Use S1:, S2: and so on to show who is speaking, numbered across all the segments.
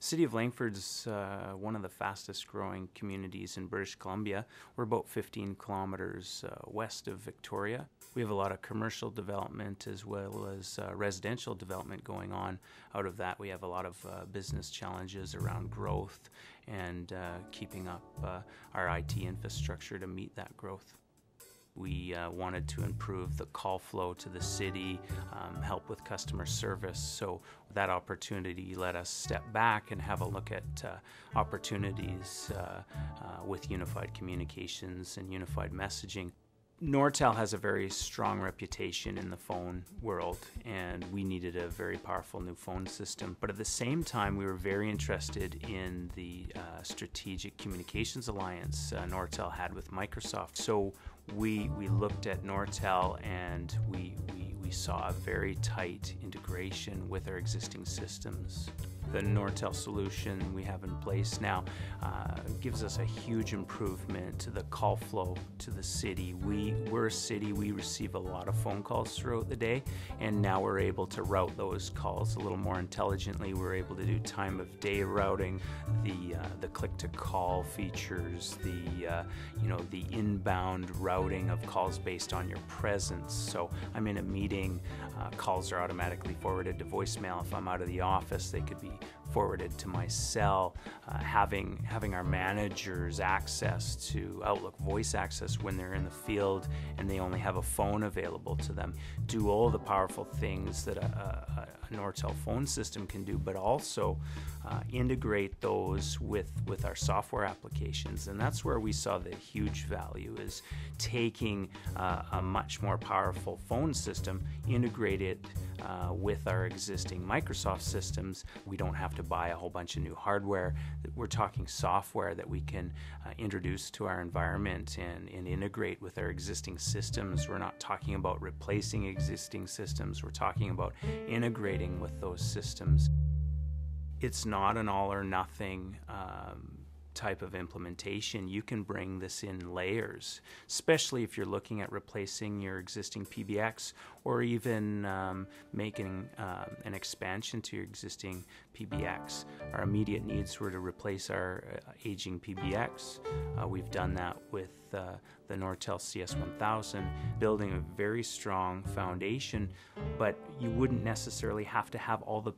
S1: City of Langford's one of the fastest growing communities in British Columbia. We're about 15 kilometers west of Victoria. We have a lot of commercial development as well as residential development going on. Out of that, we have a lot of business challenges around growth and keeping up our IT infrastructure to meet that growth. We wanted to improve the call flow to the city, help with customer service, so that opportunity let us step back and have a look at opportunities with unified communications and unified messaging. Nortel has a very strong reputation in the phone world, and we needed a very powerful new phone system. But at the same time, we were very interested in the strategic communications alliance Nortel had with Microsoft. So we looked at Nortel, and we saw a very tight integration with our existing systems. The Nortel solution we have in place now gives us a huge improvement to the call flow to the city. We're a city, we receive a lot of phone calls throughout the day, and now we're able to route those calls a little more intelligently. We're able to do time of day routing, the click to call features, the inbound routing of calls based on your presence. So I'm in a meeting, calls are automatically forwarded to voicemail. If I'm out of the office, they could be forwarded to my cell. Having our managers access to Outlook voice access when they're in the field and they only have a phone available to them. Do all the powerful things that a Nortel phone system can do, but also integrate those with our software applications. And that's where we saw the huge value, is taking a much more powerful phone system, integrate it with our existing Microsoft systems. We don't have to buy a whole bunch of new hardware. We're talking software that we can introduce to our environment and integrate with our existing systems. We're not talking about replacing existing systems. We're talking about integrating with those systems. It's not an all or nothing type of implementation. You can bring this in layers, especially if you're looking at replacing your existing PBX or even making an expansion to your existing PBX. Our immediate needs were to replace our aging PBX. We've done that with the Nortel CS1000, building a very strong foundation, but you wouldn't necessarily have to have all the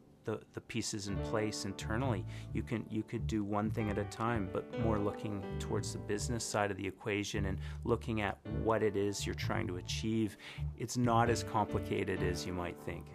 S1: pieces in place internally. You could do one thing at a time, but more looking towards the business side of the equation and looking at what it is you're trying to achieve. It's not as complicated as you might think.